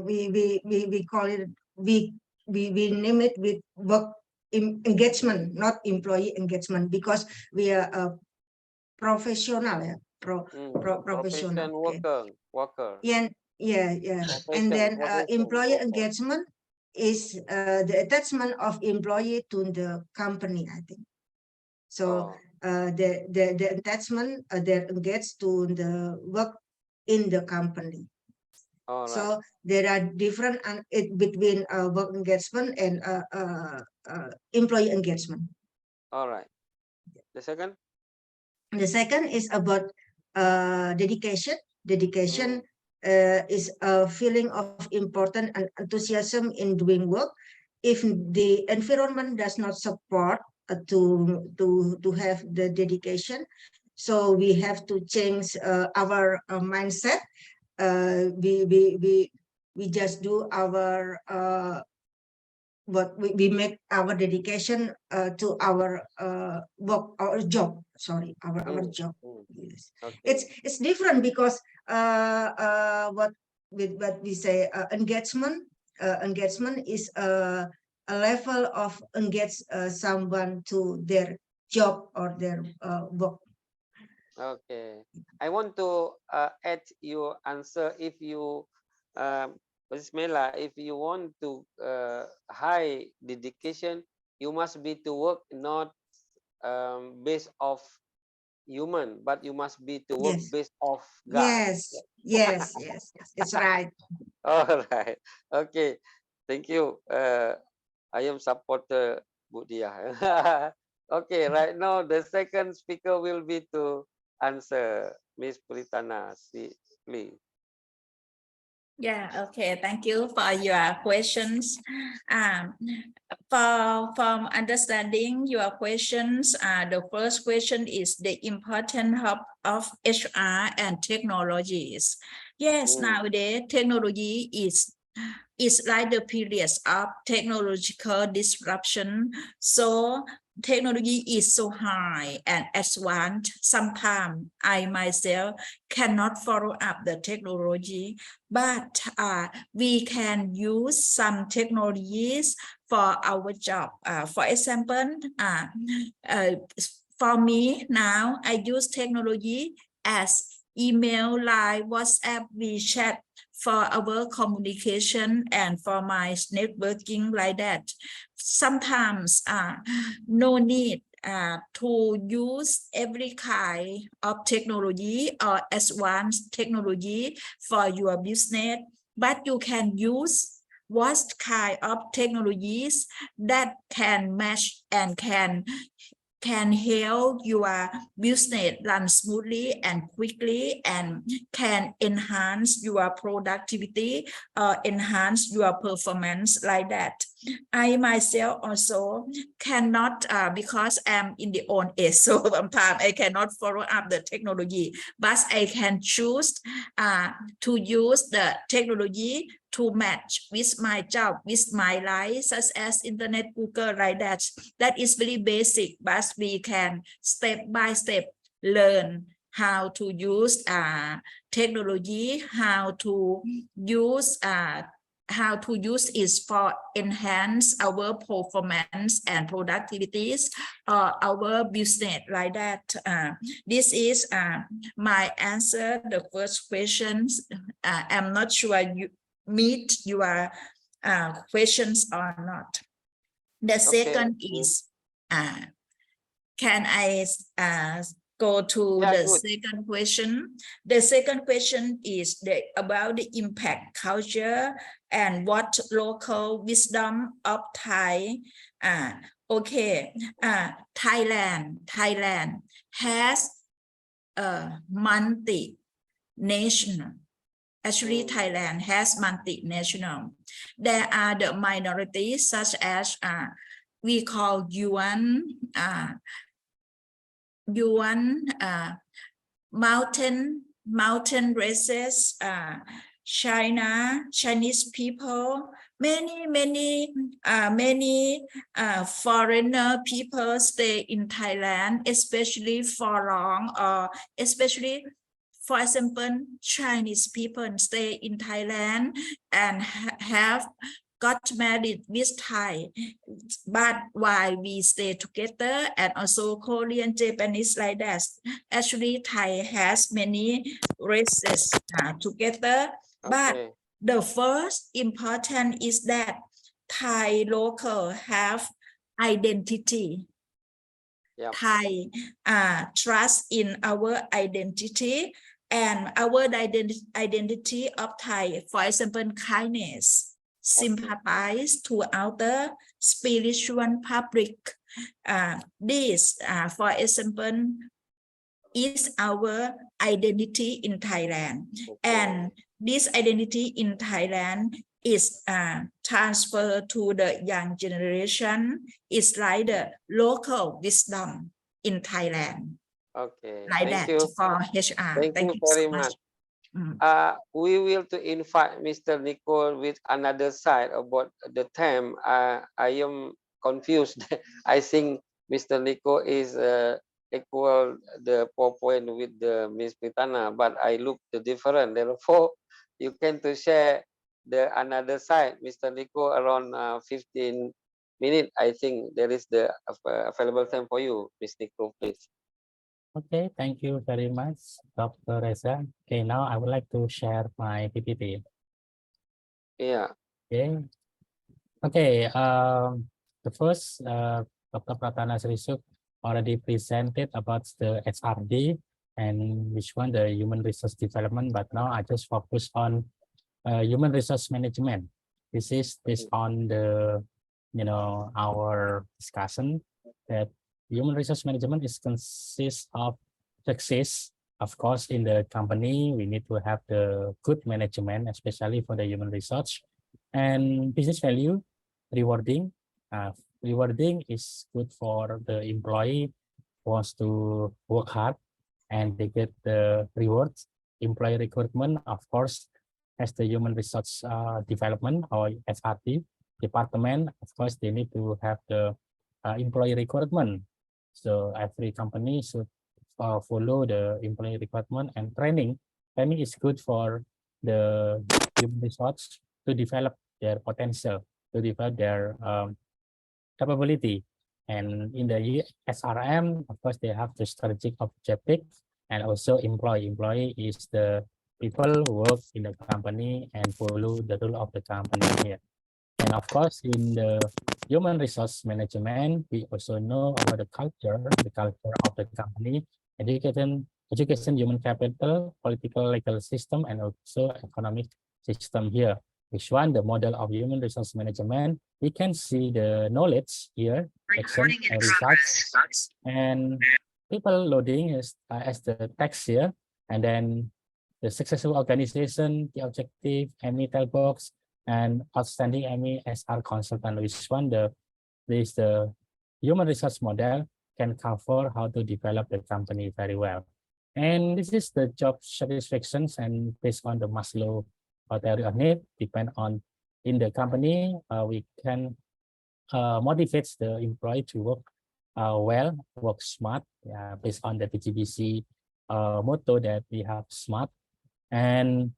We call it we name it with work engagement, not employee engagement, because we are a professional, professional worker. Yeah. And then employee engagement is the attachment of employee to the company, I think. So the attachment they're engaged to the work in the company. So there are different between work engagement and employee engagement. All right. The second? The second is about dedication. Dedication is a feeling of importance and enthusiasm in doing work. If the environment does not support to have the dedication. So we have to change our mindset. We just do our what we make our dedication to our work, our job. Sorry, our job. Yes. Okay. It's different because what we say engagement. Engagement is a level of engage someone to their job or their work. Okay. I want to add your answer. If you, Bismillah, if you want to high dedication, you must be to work not based off human, but you must be to work Yes. based off God. Yes. It's right. All right. Okay. Thank you. I am supporter Bu Diah. Okay. Right now, the second speaker will be to answer Miss Pritana. Please. Yeah, okay. Thank you for your questions. From understanding your questions, the first question is the importance of HR and technologies. Yes, nowadays technology is like the periods of technological disruption. So technology is so high and advanced. Sometimes I myself cannot follow up the technology, but we can use some technologies for our job. For example, for me now, I use technology as email, Line, WhatsApp, WeChat for our communication and for my networking like that. Sometimes no need to use every kind of technology or advanced technology for your business, but you can use what kind of technologies that can match and can help your business run smoothly and quickly and can enhance your productivity or enhance your performance like that. I myself also cannot, because I'm in the old age, so sometimes I cannot follow up the technology, but I can choose to use the technology to match with my job, with my life, such as internet, Google, like that. That is very basic, but we can step by step learn how to use technology, how to use it for enhance our performance and productivities our business like that. This is my answer the first questions. I'm not sure you meet your questions or not. The second is can I go to the second question? The second question is about the impact culture and what local wisdom of Thai. Thailand has a multi-national. Actually, Thailand has multinational. There are the minorities such as we call Yuan mountain races, Chinese people, many foreigner people stay in Thailand, especially for long, or especially, for example, Chinese people stay in Thailand and have got married with Thai, but while we stay together, and also Korean, Japanese like that. Actually, Thai has many races together, but the first important is that Thai local have identity. Thai trust in our identity, and our identity of Thai, for example, kindness, sympathize to outer spiritual public. This, for example, is our identity in Thailand. And this identity in Thailand is transferred to the young generation is like the local wisdom in Thailand. Okay, Like thank that you. for HR. Thank you so very much. much. We will to invite Mr. Nico with another side about the term. I am confused. I think Mr. Nico is equal the PowerPoint with the Miss Pritana, but I look the different. Therefore, you can to share the another side, Mr. Nico, around 15 minutes. I think there is the available time for you, Miss Nico, please. Okay, thank you very much, Dr. Reza. Okay, now I would like to share my PPT. Yeah. Okay. Okay. The first, Dr. Pratana Srisuk already presented about the HRD and which one the human resource development, but now I just focus on human resource management. This is based on the, our discussion that human resource management consists of success. Of course, in the company, we need to have the good management, especially for the human resource, and business value, rewarding. Rewarding is good for the employee who wants to work hard and they get the rewards. Employee recruitment, of course, as the human resource development or SRD department, of course, they need to have the employee recruitment. So every company should follow the employee recruitment and training. Training is good for the human resource to develop their potential, to develop their capability. And in the SRM, of course, they have the strategic objective and also employee. Employee is the people who work in the company and follow the rule of the company here. And of course, in the human resource management, we also know about the culture of the company, education, human capital, political, legal system, and also economic system here. Which one, the model of human resource management, we can see the knowledge here, action and results, and people loading is as the text here, and then the successful organization, the objective, ME box, and outstanding ME SR consultant, which one the human resource model can cover how to develop the company very well. And this is the job satisfactions, and based on the Maslow theory of need, depend on in the company, we can motivate the employee to work well, work smart, based on the PGBC motto that we have smart. And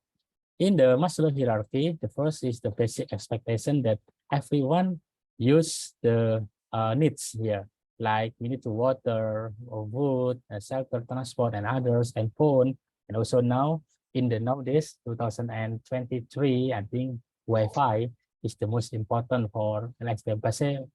in the Maslow hierarchy, the first is the basic expectation that everyone use the needs here, like we need to water, or wood, shelter, transport, and others, and phone. And also now, in the nowadays, 2023, I think Wi-Fi is the most important for like the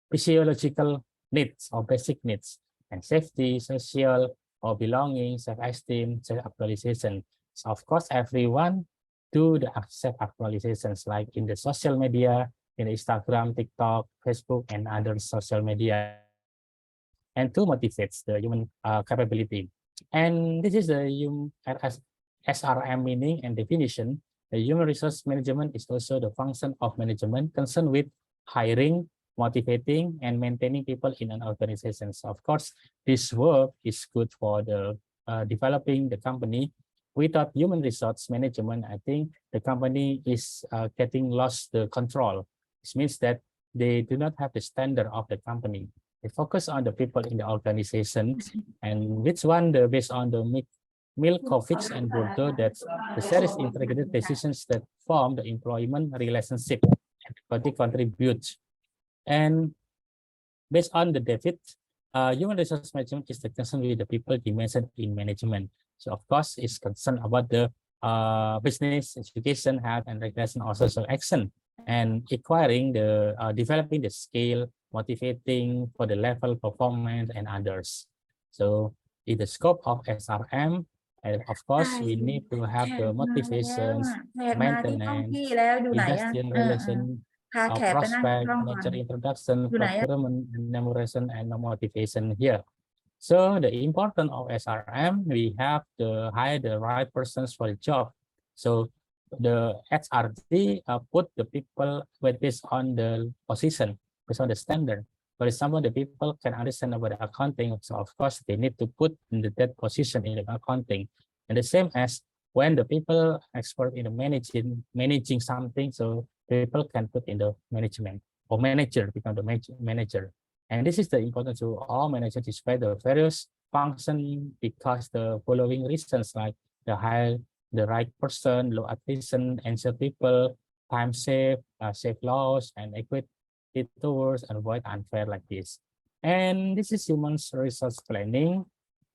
physiological needs or basic needs, and safety, social, or belonging, self-esteem, self-actualization. So of course, everyone do the self-actualizations like in the social media, in Instagram, TikTok, Facebook, and other social media, and to motivate the human capability. And this is the SRM meaning and definition. The human resource management is also the function of management concerned with hiring, motivating, and maintaining people in an organization. So of course, this work is good for the developing the company. Without human resource management, I think the company is getting lost the control. This means that they do not have the standard of the company. They focus on the people in the organization, and which one based on the Milkovich and Bordeaux, that the series integrated decisions that form the employment relationship and contribute. And based on the David, human resource management is the concern with the people dimension in management. So of course, it's concerned about the business, education, health, and regulation or social action, and acquiring the developing the skill, motivating for the level performance and others. So in the scope of SRM, and of course, we need to have the motivations, maintenance, industrial relation, prospect, nature introduction, procurement, enumeration, and motivation here. So the importance of SRM, we have to hire the right persons for the job. So the HRD put the people based on the position, based on the standard. For example, the people can understand about the accounting, so of course they need to put in that position in the accounting. And the same as when the people expert in the managing something, so people can put in the management, or manager become the manager. And this is the importance to all managers despite the various function, because the following reasons, like the right person, low attrition, answer people, time save, save loss, and equity towards avoid unfair like this. And this is human resource planning.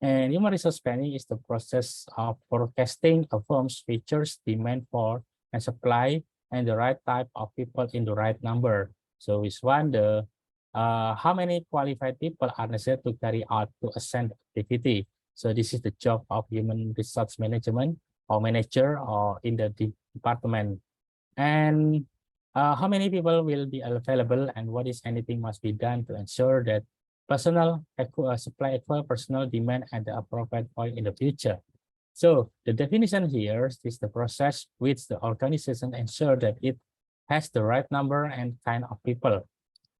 And human resource planning is the process of forecasting a firm's features, demand for and supply, and the right type of people in the right number. So which one the how many qualified people are necessary to carry out to assign activity. So this is the job of human resource management or manager or in the department. And how many people will be available, and what is anything must be done to ensure that personal supply equal personal demand at the appropriate point in the future. So the definition here is the process which the organization ensure that it has the right number and kind of people.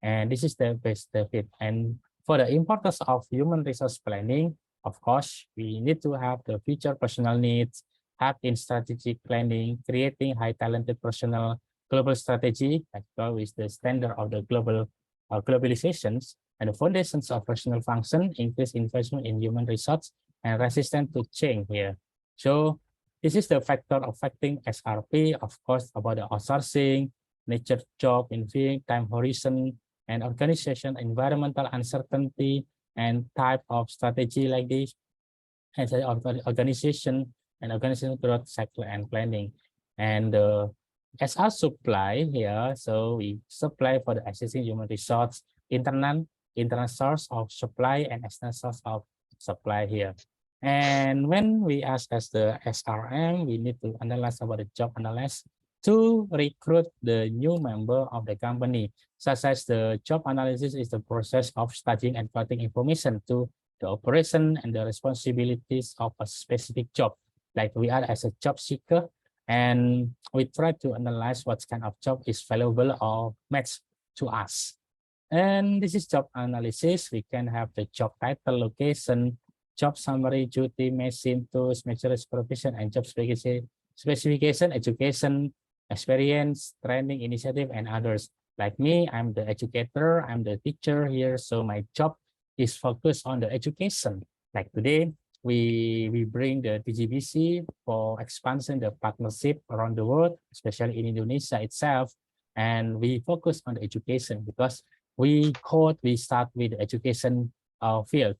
And this is the best fit. And for the importance of human resource planning, of course, we need to have the future personal needs, have in strategic planning, creating high talented personnel, global strategy, like is the standard of the global globalizations, and the foundations of personal function, increase investment in human resource, and resistant to change here. So this is the factor affecting SRP, of course, about the outsourcing, nature job, in time horizon, and organization, environmental uncertainty, and type of strategy like this, and organization and organizational growth cycle and planning. And SR supply here, so we supply for the existing human resource, internal source of supply and external source of supply here. And when we ask as the SRM, we need to analyze about the job analysis to recruit the new member of the company, such as the job analysis is the process of studying and collecting information to the operation and the responsibilities of a specific job. Like we are as a job seeker, and we try to analyze what kind of job is valuable or matched to us. And this is job analysis. We can have the job title, location, job summary, duty, machine, tools, measures, profession, and job specification, education, experience, training, initiative, and others. Like me, I'm the educator, I'm the teacher here, so my job is focused on the education. Like today, we bring the TGBC for expansion the partnership around the world, especially in Indonesia itself, and we focus on the education because we start with the education field.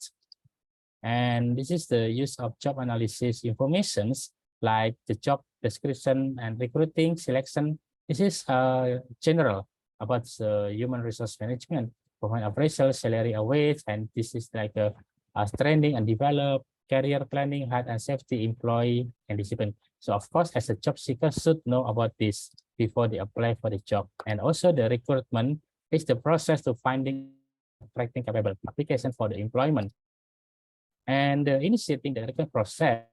And this is the use of job analysis informations like the job description and recruiting selection. This is general about human resource management, performance appraisal, salary awaits, and this is like a training and develop, career planning, health and safety, employee, and discipline. So of course, as a job seeker should know about this before they apply for the job. And also the recruitment is the process to finding attracting capable application for the employment. And initiating the recruitment process,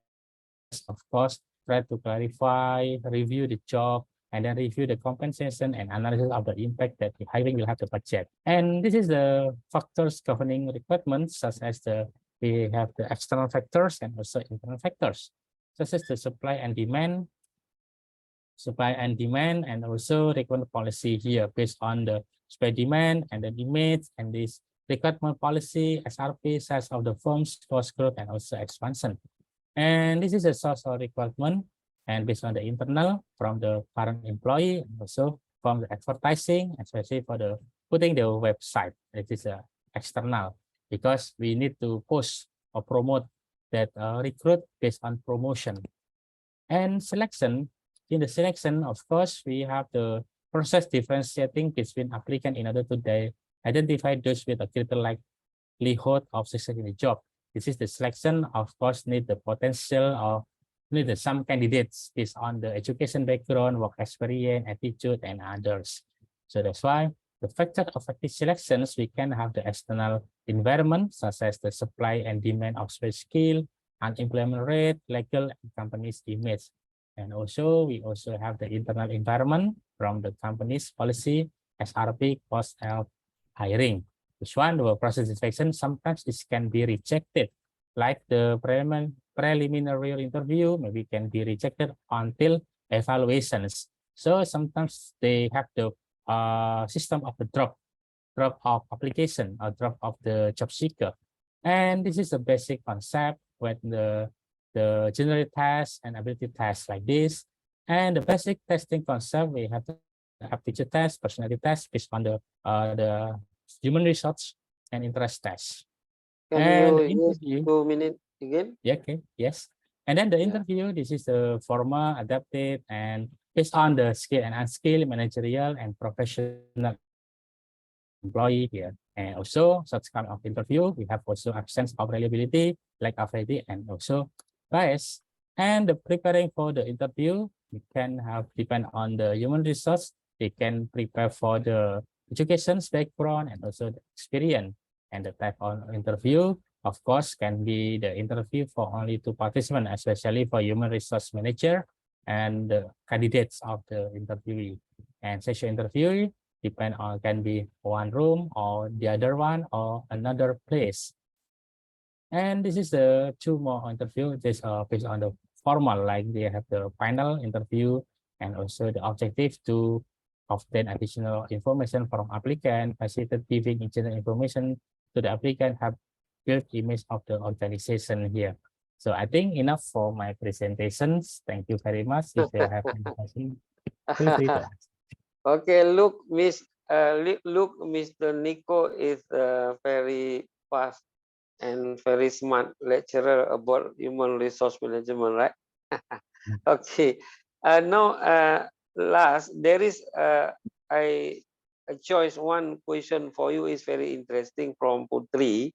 of course, try to clarify, review the job, and then review the compensation and analysis of the impact that the hiring will have the budget. And this is the factors governing recruitment, such as we have the external factors and also internal factors, such as the supply and demand, and also recruitment policy here based on the supply demand and the demands, and this recruitment policy, SRP, size of the firm's cost growth, and also expansion. And this is a source of requirement, and based on the internal from the current employee, and also from the advertising, especially for the putting the website. It is external because we need to post or promote that recruit based on promotion. And selection, in the selection, of course, we have the process differentiating between applicant in order to identify those with a greater likelihood of success in the job. This is the selection, of course, need the potential of need some candidates based on the education background, work experience, attitude, and others. So that's why the factor of effective selections, we can have the external environment, such as the supply and demand of special skill, unemployment rate, legal and company's image. And also, we also have the internal environment from the company's policy, SRP, cost of hiring. Which one, the process inspection, sometimes this can be rejected, like the preliminary interview, maybe can be rejected until evaluations. So sometimes they have the system of the drop of application or drop of the job seeker. And this is the basic concept with the general test and ability test like this. And the basic testing concept, we have the aptitude test, personality test based on the human resource and interest test. Can And the you use interview, 2 minutes again? yeah, okay, yes. And then the Yeah. interview, this is the formal, adapted, and based on the skill and unskilled, managerial, and professional employee here. And also, such kind of interview, we have also absence of reliability, lack of ID, and also bias. And the preparing for the interview, we can have depend on the human resource. They can prepare for the education background and also the experience. And the type of interview, of course, can be the interview for only 2 participants, especially for human resource manager and the candidates of the interviewee. And session interview depend on, can be one room or the other one or another place. And this is the 2 more interview. This based on the formal, like they have the final interview and also the objective to obtain additional information from applicant, facilitate giving general information to the applicant, have good image of the organization here. So I think enough for my presentations. Thank you very much. If you have any question, feel free to ask. Okay, look, Mr. Nico is very fast and very smart lecturer about human resource management, right? Okay. Now, last, there is a choice. One question for you is very interesting from Putri.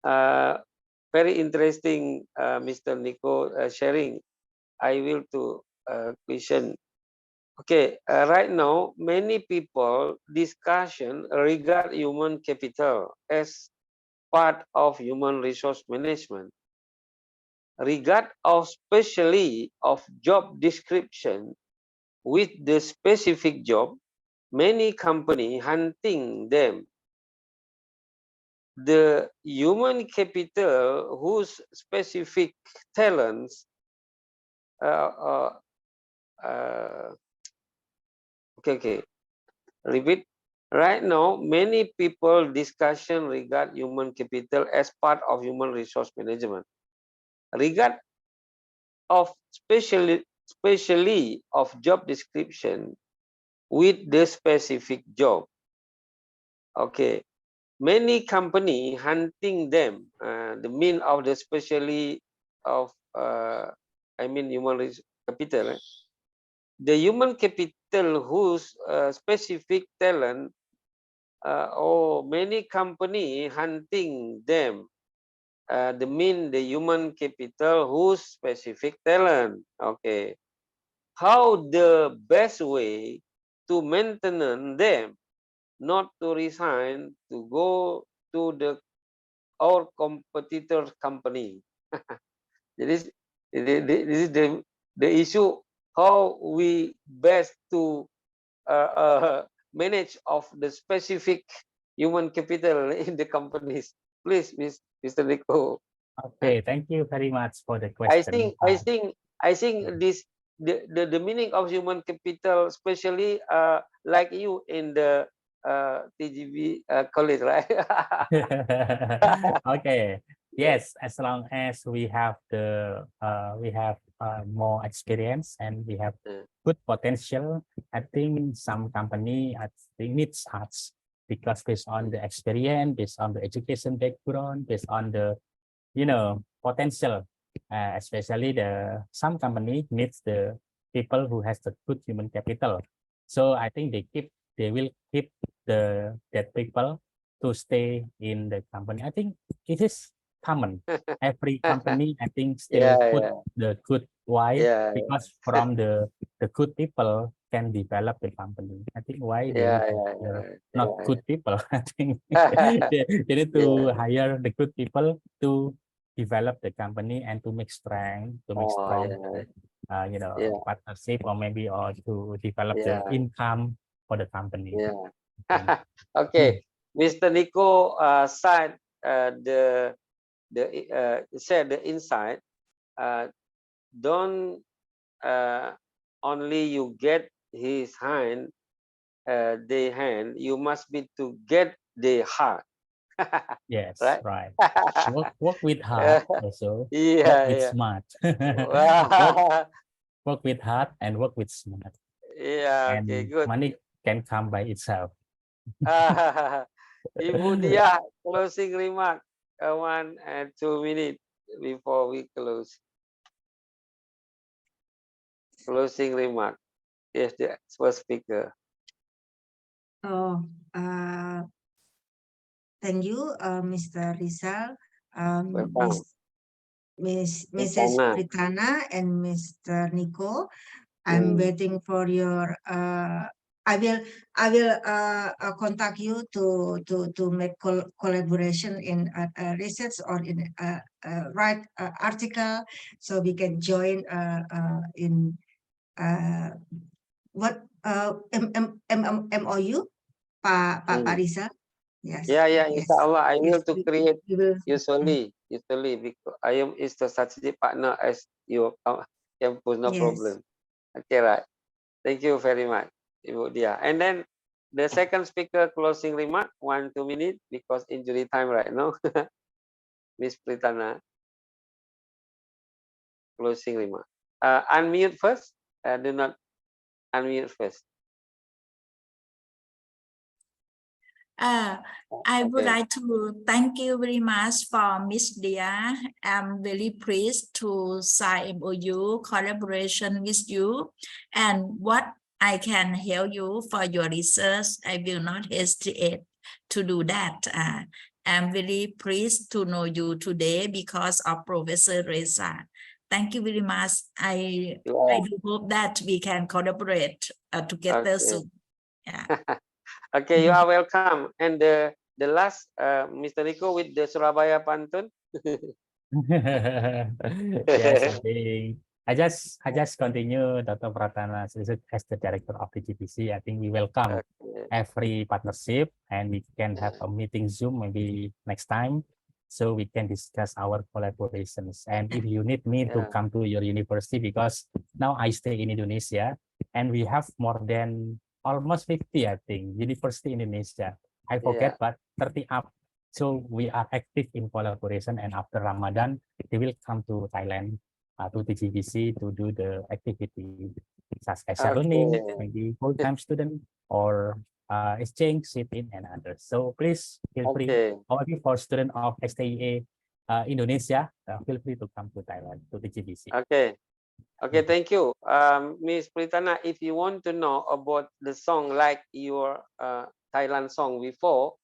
Very interesting, Mr. Nico sharing. I will to question. Okay, right now, many people discussion regard human capital as part of human resource management. Regard of specially of job description with the specific job, many company hunting them. The human capital whose specific talents okay. Repeat. Right now, many people discussion regard human capital as part of human resource management. Regard of especially of job description with the specific job. Okay. Many company hunting them. The mean of the specially of human resource capital. The human capital whose specific talent many company hunting them. The human capital whose specific talent. Okay. How the best way to maintain them, not to resign, to go to our competitor company. This is the issue, how we best to manage of the specific human capital in the companies. Please, Mr. Nico. Okay, thank you very much for the I question. think this the meaning of human capital, especially like you in the TGV college, right? Okay, yes, as long as we have more experience and we have good potential, I think some company needs us because based on the experience, based on the education background, based on the potential, especially some company needs the people who has the good human capital. So I think they will keep that people to stay in the company. I think it is common. Every company, I think, still put the good. Why? Because from the good people can develop the company. I think why they need to hire not good people. I think they need to hire the good people to develop the company and to make strength, Yeah. partnership or maybe or to develop the Yeah. income for the company. Yeah. Okay. Okay. Mr. Nico said said the inside. Don't only you get his hand, the hand. You must be to get the heart. Yes, Right? right. Work with heart also. Work Yeah. with Yeah. smart. Wow. Work with heart and work with smart. Yeah. Okay. And Good. money can come by itself. Ibu Dia, closing remark, 1 and 2 minutes before we close. Closing remark. Yes, the first speaker. Oh, thank you, Mr. Rizal, Welcome. Mrs. Pritana. Pritana, and Mr. Nico. I'm waiting for your. I will contact you to make collaboration in research or in write article, so we can join in what MOU, Pak Rizal. Yes. Yeah, Yes. inshallah, I will Yes. to create We will. usually because I am is the strategic partner as your campus, no Yes. problem. Okay, right. Thank you very much, Ibu Dia. And then the second speaker closing remark, 1 2 minutes because injury time right now. Miss Pritana, closing remark. Unmute first. Do not unmute first. I would Okay. like to thank you very much for Miss Dia. I'm very pleased to sign MOU collaboration with you, and what I can help you for your research, I will not hesitate to do that. I'm very pleased to know you today because of Professor Reza. Thank you very much. I do hope that we can collaborate together Okay. soon. Yeah. Okay, you are welcome. And the last, Mr. Nico with the Surabaya Pantun. Yes, I just continue Dr. Pratana as the director of the GPC. I think we welcome every partnership and we can have a meeting Zoom maybe next time so we can discuss our collaborations. And if you need me to come to your university, because now I stay in Indonesia and we have more than almost 50, I think, university in Indonesia. I forget, but 30 up. So we are active in collaboration, and after Ramadan, they will come to Thailand, to the GBC to do the activity such as learning, maybe full-time student or exchange, sit-in, and others. So please feel free, or if for student of STIA Indonesia, feel free to come to Thailand, to the GBC. Okay, thank you. Miss Pritana, if you want to know about the song like your Thailand song before,